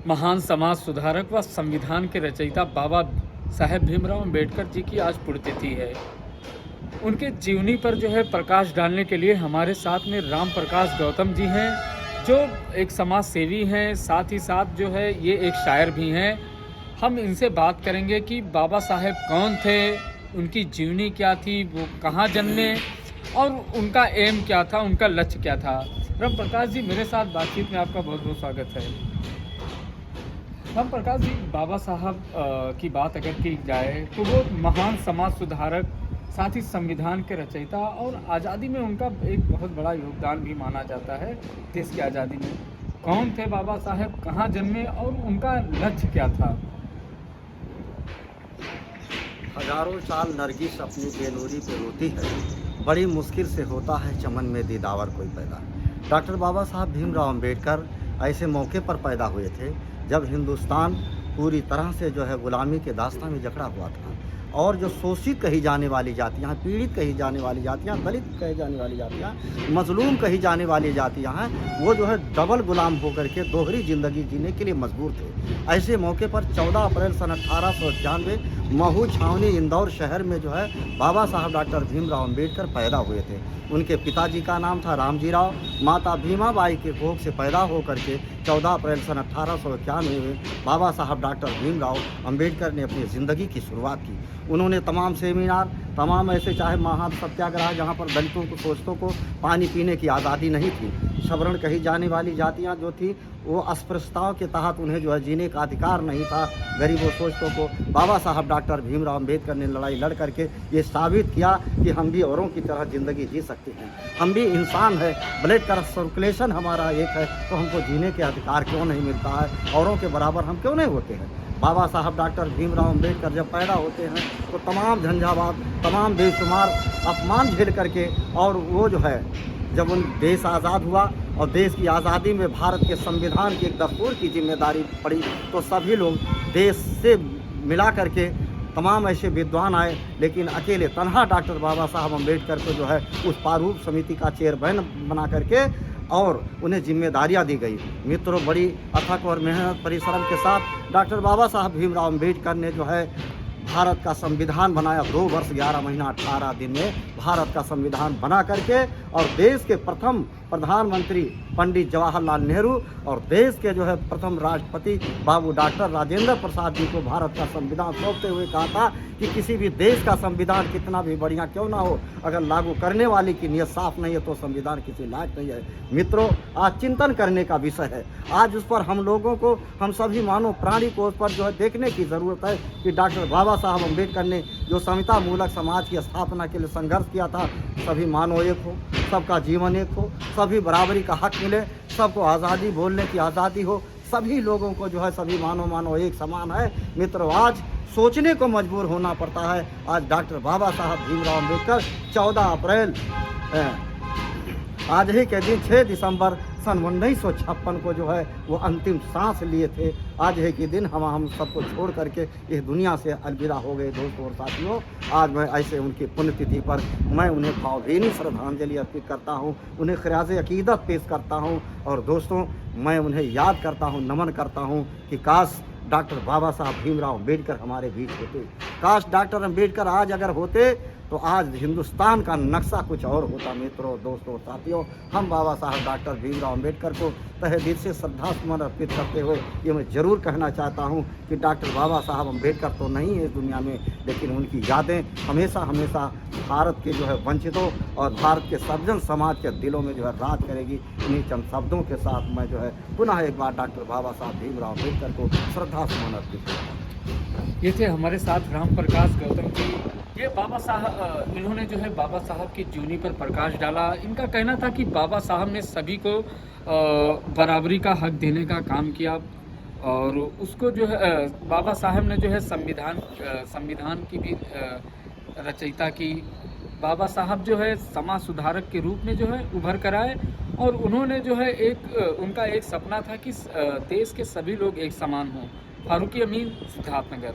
महान समाज सुधारक व संविधान के रचयिता बाबा साहेब भीमराव अंबेडकर जी की आज पुण्यतिथि है। उनके जीवनी पर जो है प्रकाश डालने के लिए हमारे साथ में राम प्रकाश गौतम जी हैं, जो एक समाज सेवी हैं, साथ ही साथ जो है ये एक शायर भी हैं। हम इनसे बात करेंगे कि बाबा साहेब कौन थे, उनकी जीवनी क्या थी, वो कहाँ जन्मे और उनका एम क्या था, उनका लक्ष्य क्या था। राम प्रकाश जी, मेरे साथ बातचीत में आपका बहुत बहुत स्वागत है। राम प्रकाश जी, बाबा साहब की बात अगर की जाए तो वो महान समाज सुधारक, साथ ही संविधान के रचयिता और आज़ादी में उनका एक बहुत बड़ा योगदान भी माना जाता है देश की आज़ादी में। कौन थे बाबा साहेब, कहाँ जन्मे और उनका लक्ष्य क्या था? हजारों साल नरगिस अपनी बेनूरी पे रोती है, बड़ी मुश्किल से होता है चमन में दीदावर कोई पैदा। डॉक्टर बाबा साहब भीमराव अंबेडकर ऐसे मौके पर पैदा हुए थे जब हिंदुस्तान पूरी तरह से जो है गुलामी के दास्तां में जकड़ा हुआ था और जो शोषित कही जाने वाली जातियाँ, पीड़ित कही जाने वाली जातियाँ, दलित कही जाने वाली जातियाँ, मजलूम कही जाने वाली जातियाँ हैं, वो जो है डबल गुलाम होकर के दोहरी ज़िंदगी जीने के लिए मजबूर थे। ऐसे मौके पर 14 अप्रैल सन 1891 महू छावनी इंदौर शहर में जो है बाबा साहब डॉक्टर भीमराव अंबेडकर पैदा हुए थे। उनके पिताजी का नाम था रामजी राव, माता भीमाबाई के कोख से पैदा होकर के 14 अप्रैल सन 1891 में बाबा साहब डॉक्टर भीमराव अंबेडकर ने अपनी ज़िंदगी की शुरुआत की। उन्होंने तमाम सेमिनार, तमाम ऐसे चाहे महा सत्याग्रह जहाँ पर दलितों को, शोषितों को पानी पीने की आज़ादी नहीं थी, सवर्ण कही जाने वाली जातियाँ जो थी वो अस्पृश्यताओं के तहत उन्हें जो है जीने का अधिकार नहीं था, गरीबों शोषितों को बाबा साहब डॉक्टर भीमराव अंबेडकर ने लड़ाई लड़ करके ये साबित किया कि हम भी औरों की तरह ज़िंदगी जी सकते हैं, हम भी इंसान है, ब्लड का सर्कुलेशन हमारा एक है, तो हमको जीने के अधिकार क्यों नहीं मिलता है, औरों के बराबर हम क्यों नहीं होते हैं। बाबा साहब डॉक्टर भीमराव अंबेडकर जब पैदा होते हैं तो तमाम झंझावात, तमाम बेशुमार अपमान झेल करके, और वो जो है जब उन देश आज़ाद हुआ और देश की आज़ादी में भारत के संविधान की एक दस्तूर की जिम्मेदारी पड़ी, तो सभी लोग देश से मिला करके तमाम ऐसे विद्वान आए, लेकिन अकेले तनहा डॉक्टर बाबा साहब अंबेडकर को जो है उस प्रारूप समिति का चेयरमैन बना करके और उन्हें जिम्मेदारियां दी गई। मित्रों, बड़ी अथक और मेहनत परिश्रम के साथ डॉक्टर बाबा साहब भीमराव अंबेडकर ने जो है भारत का संविधान बनाया। 2 वर्ष 11 महीना 18 दिन में भारत का संविधान बना करके, और देश के प्रथम प्रधानमंत्री पंडित जवाहरलाल नेहरू और देश के जो है प्रथम राष्ट्रपति बाबू डॉक्टर राजेंद्र प्रसाद जी को भारत का संविधान सौंपते हुए कहा था कि किसी भी देश का संविधान कितना भी बढ़िया क्यों ना हो, अगर लागू करने वाले की नीयत साफ नहीं है तो संविधान किसी लायक नहीं है। मित्रों, आज चिंतन करने का विषय है। आज उस पर हम लोगों को, हम सभी मानव प्राणी को उस पर जो है देखने की ज़रूरत है कि डॉक्टर बाबा साहब अंबेडकर ने जो समता मूलक समाज की स्थापना के लिए संघर्ष किया था, सभी मानव एक हो, सबका जीवन एक हो, सभी बराबरी का हक मिले, सबको आज़ादी, बोलने की आज़ादी हो, सभी लोगों को जो है सभी मानव एक समान है। मित्रों, आज सोचने को मजबूर होना पड़ता है। आज डॉक्टर बाबा साहब भीमराव अंबेडकर 14 अप्रैल आज ही के दिन 6 दिसंबर सन 1956 को जो है वो अंतिम सांस लिए थे। आज ही के दिन हम सबको छोड़ करके इस दुनिया से अलविदा हो गए। दोस्तों और साथियों, आज मैं ऐसे उनकी पुण्यतिथि पर मैं उन्हें भावभीनी श्रद्धांजलि अर्पित करता हूँ, उन्हें खिराज अकीदत पेश करता हूँ, और दोस्तों मैं उन्हें याद करता हूँ, नमन करता हूँ कि काश डॉक्टर बाबा साहब भीमराव अंबेडकर हमारे बीच होते, काश डॉक्टर अंबेडकर आज अगर होते तो आज हिंदुस्तान का नक्शा कुछ और होता। मित्रों, दोस्तों और साथियों, हम बाबा साहब डॉक्टर भीमराव अंबेडकर को तहे दिल से श्रद्धा सुमन अर्पित करते हुए ये मैं ज़रूर कहना चाहता हूँ कि डॉक्टर बाबा साहब अंबेडकर तो नहीं है इस दुनिया में, लेकिन उनकी यादें हमेशा हमेशा भारत के जो है वंचितों और भारत के सज्जन समाज के दिलों में जो है राज करेगी। इन्हीं चंद शब्दों के साथ मैं जो है पुनः एक बार डॉक्टर बाबा साहब भीमराव अंबेडकर को श्रद्धा सुमन अर्पित करता हूँ। ये थे हमारे साथ राम प्रकाश गौतम जी। ये बाबा साहब, इन्होंने जो है बाबा साहब की जीवनी पर प्रकाश डाला। इनका कहना था कि बाबा साहब ने सभी को बराबरी का हक देने का काम किया, और उसको जो है बाबा साहब ने जो है संविधान की भी रचयिता की। बाबा साहब जो है समाज सुधारक के रूप में जो है उभर कर आए, और उन्होंने जो है उनका एक सपना था कि देश के सभी लोग एक समान हों। फारूकी अमीन, सिद्धार्थनगर।